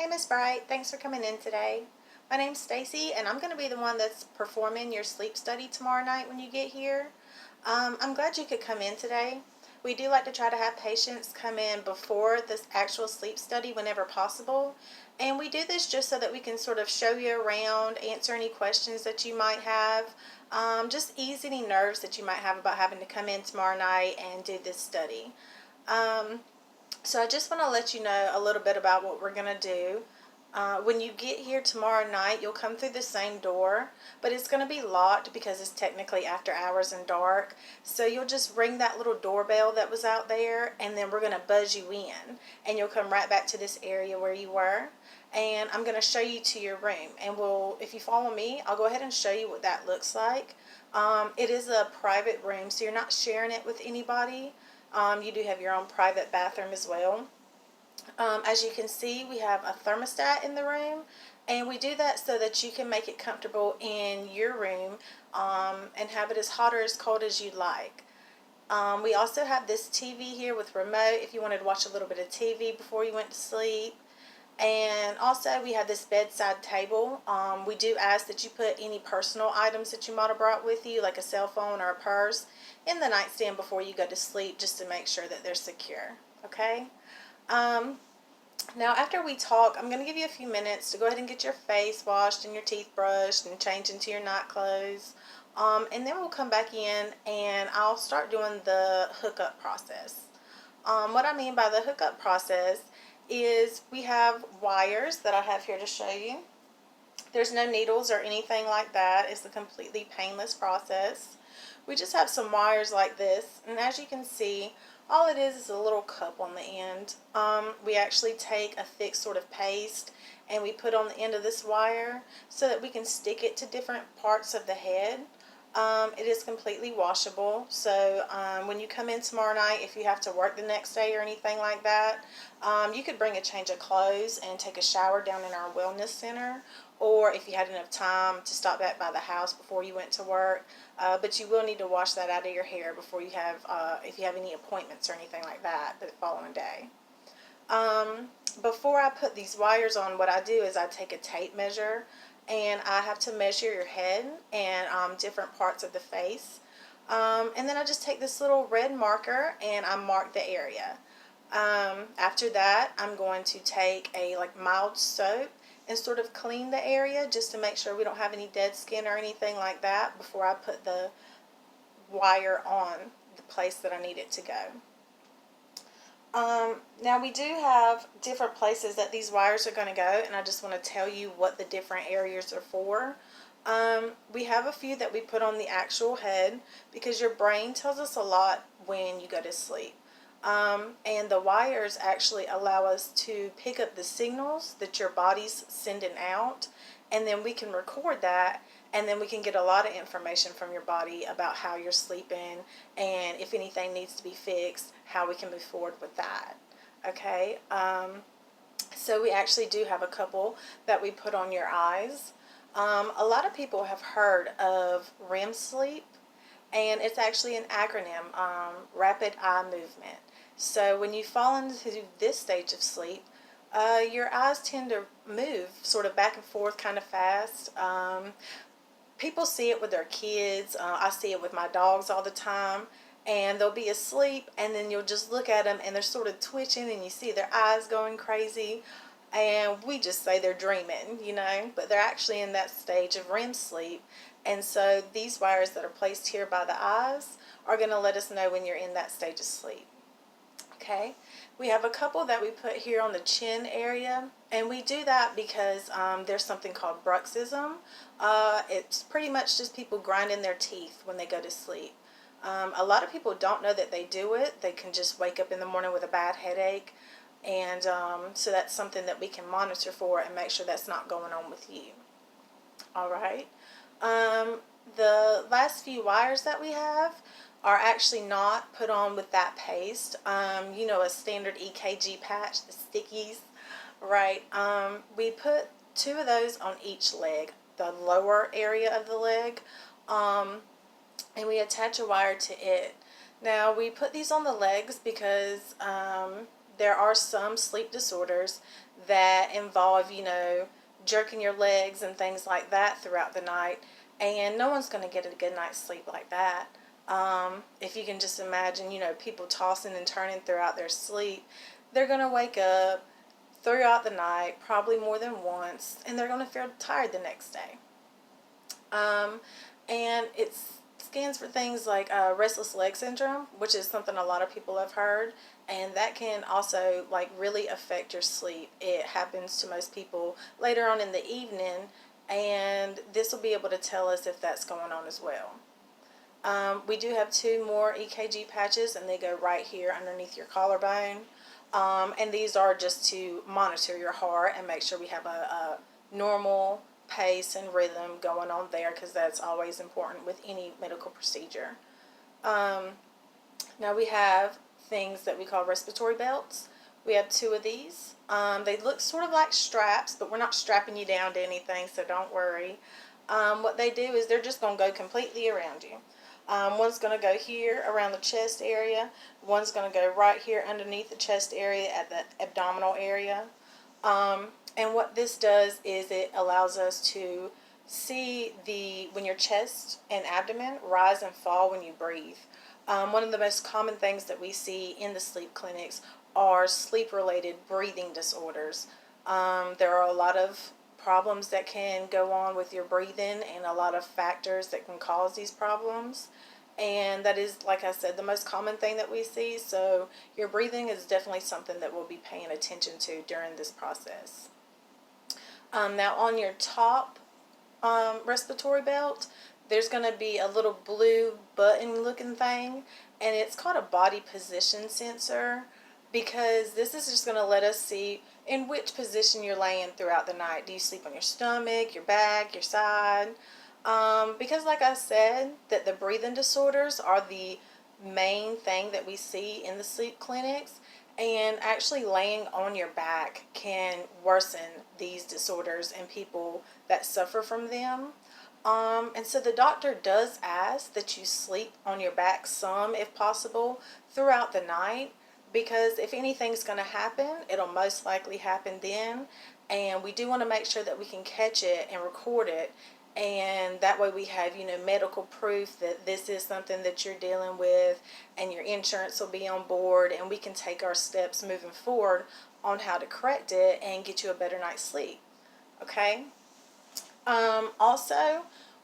Hey, Miss Bright. Thanks for coming in today. My name's Stacy, and I'm going to be the one that's performing your sleep study tomorrow night when you get here. I'm glad you could come in today. We do like to try to have patients come in before this actual sleep study whenever possible. And we do this just so that we can sort of show you around, answer any questions that you might have, just ease any nerves that you might have about having to come in tomorrow night and do this study. Um, so I just want to let you know a little bit about what we're going to do. When you get here tomorrow night, you'll come through the same door, but it's going to be locked because it's technically after hours and dark. So you'll just ring that little doorbell that was out there, and then we're going to buzz you in, and you'll come right back to this area where you were. And I'm going to show you to your room, and if you follow me, I'll go ahead and show you what that looks like. It is a private room, so you're not sharing it with anybody. You do have your own private bathroom as well. As you can see, we have a thermostat in the room, and we do that so that you can make it comfortable in your room and have it as hot or as cold as you'd like. We also have this TV here with remote if you wanted to watch a little bit of TV before you went to sleep. And also we have this bedside table. We do ask that you put any personal items that you might have brought with you, like a cell phone or a purse, in the nightstand before you go to sleep, just to make sure that they're secure. Okay? Now after we talk, I'm going to give you a few minutes to go ahead and get your face washed and your teeth brushed and change into your night clothes. And then we'll come back in and I'll start doing the hookup process. What I mean by the hookup process is we have wires that I have here to show you. There's no needles or anything like that. It's a completely painless process. We just have some wires like this, and as you can see, all it is a little cup on the end. We actually take a thick sort of paste and we put on the end of this wire so that we can stick it to different parts of the head. It is completely washable, so when you come in tomorrow night, if you have to work the next day or anything like that, you could bring a change of clothes and take a shower down in our wellness center, or if you had enough time to stop back by the house before you went to work, but you will need to wash that out of your hair before you have, if you have any appointments or anything like that the following day. Before I put these wires on, what I do is I take a tape measure and I have to measure your head and different parts of the face. And then I just take this little red marker and I mark the area. After that, I'm going to take a mild soap and sort of clean the area just to make sure we don't have any dead skin or anything like that before I put the wire on the place that I need it to go. Now we do have different places that these wires are going to go, and I just want to tell you what the different areas are for. We have a few that we put on the actual head because your brain tells us a lot when you go to sleep. And the wires actually allow us to pick up the signals that your body's sending out, and then we can record that, and then we can get a lot of information from your body about how you're sleeping and if anything needs to be fixed, how we can move forward with that. Okay, so we actually do have a couple that we put on your eyes. A lot of people have heard of REM sleep, and it's actually an acronym, Rapid Eye Movement. So when you fall into this stage of sleep, your eyes tend to move sort of back and forth kind of fast. People see it with their kids. I see it with my dogs all the time. And they'll be asleep, and then you'll just look at them, and they're sort of twitching, and you see their eyes going crazy. And we just say they're dreaming, but they're actually in that stage of REM sleep. And so these wires that are placed here by the eyes are going to let us know when you're in that stage of sleep. Okay, we have a couple that we put here on the chin area, and we do that because there's something called bruxism. It's pretty much just people grinding their teeth when they go to sleep. A lot of people don't know that they do it. They can just wake up in the morning with a bad headache, and so that's something that we can monitor for and make sure that's not going on with you. All right. The last few wires that we have are actually not put on with that paste. A standard EKG patch, the stickies, right? We put 2 of those on each leg, the lower area of the leg, and we attach a wire to it. Now, we put these on the legs because there are some sleep disorders that involve, jerking your legs and things like that throughout the night. And no one's going to get a good night's sleep like that. If you can just imagine, people tossing and turning throughout their sleep, they're going to wake up throughout the night, probably more than once, and they're going to feel tired the next day. And it scans for things like restless leg syndrome, which is something a lot of people have heard, and that can also really affect your sleep. It happens to most people later on in the evening, and this will be able to tell us if that's going on as well. We do have 2 more EKG patches, and they go right here underneath your collarbone. And these are just to monitor your heart and make sure we have a normal pace and rhythm going on there, because that's always important with any medical procedure. Now we have things that we call respiratory belts. We have 2 of these. They look sort of like straps, but we're not strapping you down to anything, so don't worry. What they do is they're just going to go completely around you. One's going to go here around the chest area. One's going to go right here underneath the chest area at the abdominal area. And what this does is it allows us to see when your chest and abdomen rise and fall when you breathe. One of the most common things that we see in the sleep clinics are sleep-related breathing disorders. There are a lot of problems that can go on with your breathing and a lot of factors that can cause these problems. And that is, like I said, the most common thing that we see. So your breathing is definitely something that we'll be paying attention to during this process. Now on your top respiratory belt, there's going to be a little blue button looking thing, and it's called a body position sensor, because this is just going to let us see in which position you're laying throughout the night. Do you sleep on your stomach, your back, your side? Because like I said, that the breathing disorders are the main thing that we see in the sleep clinics, and actually laying on your back can worsen these disorders in people that suffer from them. And so the doctor does ask that you sleep on your back some, if possible, throughout the night, because if anything's going to happen, it'll most likely happen then. And we do want to make sure that we can catch it and record it. And that way we have, medical proof that this is something that you're dealing with, and your insurance will be on board, and we can take our steps moving forward on how to correct it and get you a better night's sleep. Okay? Also,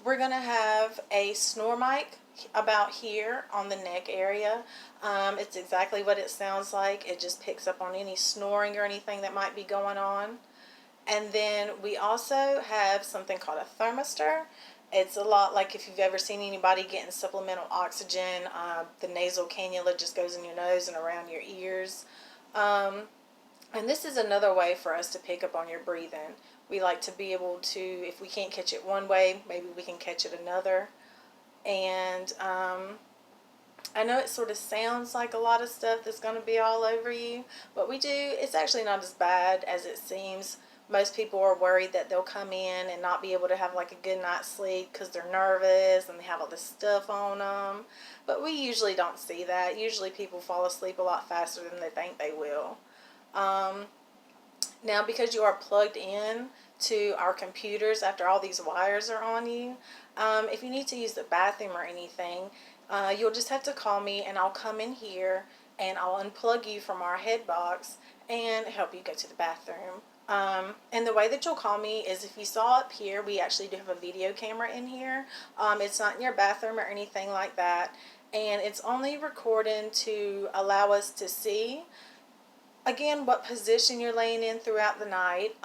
we're going to have a snore mic about here on the neck area. It's exactly what it sounds like. It just picks up on any snoring or anything that might be going on. And then we also have something called a thermistor. It's a lot like if you've ever seen anybody getting supplemental oxygen. The nasal cannula just goes in your nose and around your ears. And this is another way for us to pick up on your breathing. We like to be able to, if we can't catch it one way, maybe we can catch it another. And I know it sort of sounds like a lot of stuff that's going to be all over you, but it's actually not as bad as it seems. Most people are worried that they'll come in and not be able to have a good night's sleep because they're nervous and they have all this stuff on them. But we usually don't see that. Usually people fall asleep a lot faster than they think they will. Now, because you are plugged in to our computers after all these wires are on you, if you need to use the bathroom or anything, you'll just have to call me, and I'll come in here and I'll unplug you from our head box and help you go to the bathroom. And the way that you'll call me is, if you saw up here, we actually do have a video camera in here. It's not in your bathroom or anything like that, and it's only recording to allow us to see, again, what position you're laying in throughout the night.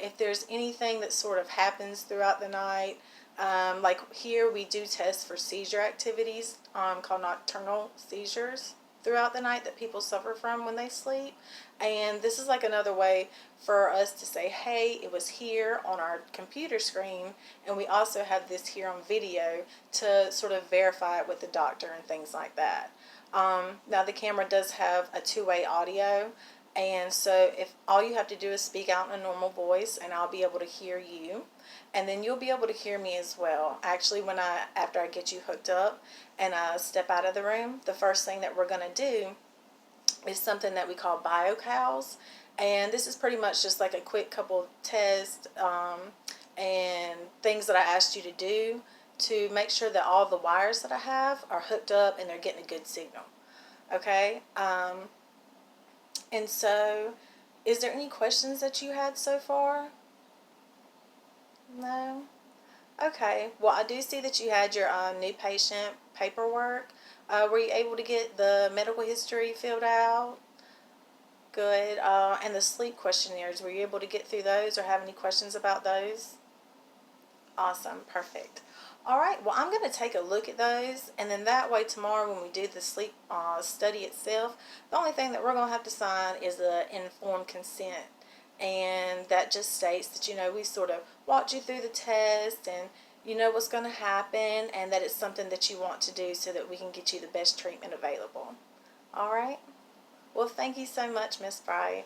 If there's anything that sort of happens throughout the night, like here we do test for seizure activities called nocturnal seizures throughout the night that people suffer from when they sleep. And this is another way for us to say, hey, it was here on our computer screen, and we also have this here on video to sort of verify it with the doctor and things like that. Now the camera does have a two-way audio, and so if all you have to do is speak out in a normal voice, and I'll be able to hear you, and then you'll be able to hear me as well. Actually, after I get you hooked up and I step out of the room, the first thing that we're going to do is something that we call BioCals, And this is pretty much just like a quick couple of tests and things that I asked you to do to make sure that all the wires that I have are hooked up and they're getting a good signal. Okay? And so, is there any questions that you had so far? No? Okay. Well, I do see that you had your new patient paperwork. Were you able to get the medical history filled out? Good. And the sleep questionnaires, were you able to get through those or have any questions about those? Awesome. Perfect. All right. Well, I'm going to take a look at those, and then that way tomorrow when we do the sleep study itself, the only thing that we're going to have to sign is the informed consent. And that just states that, we sort of walked you through the test and you know what's going to happen and that it's something that you want to do so that we can get you the best treatment available. All right. Well, thank you so much, Miss Bright.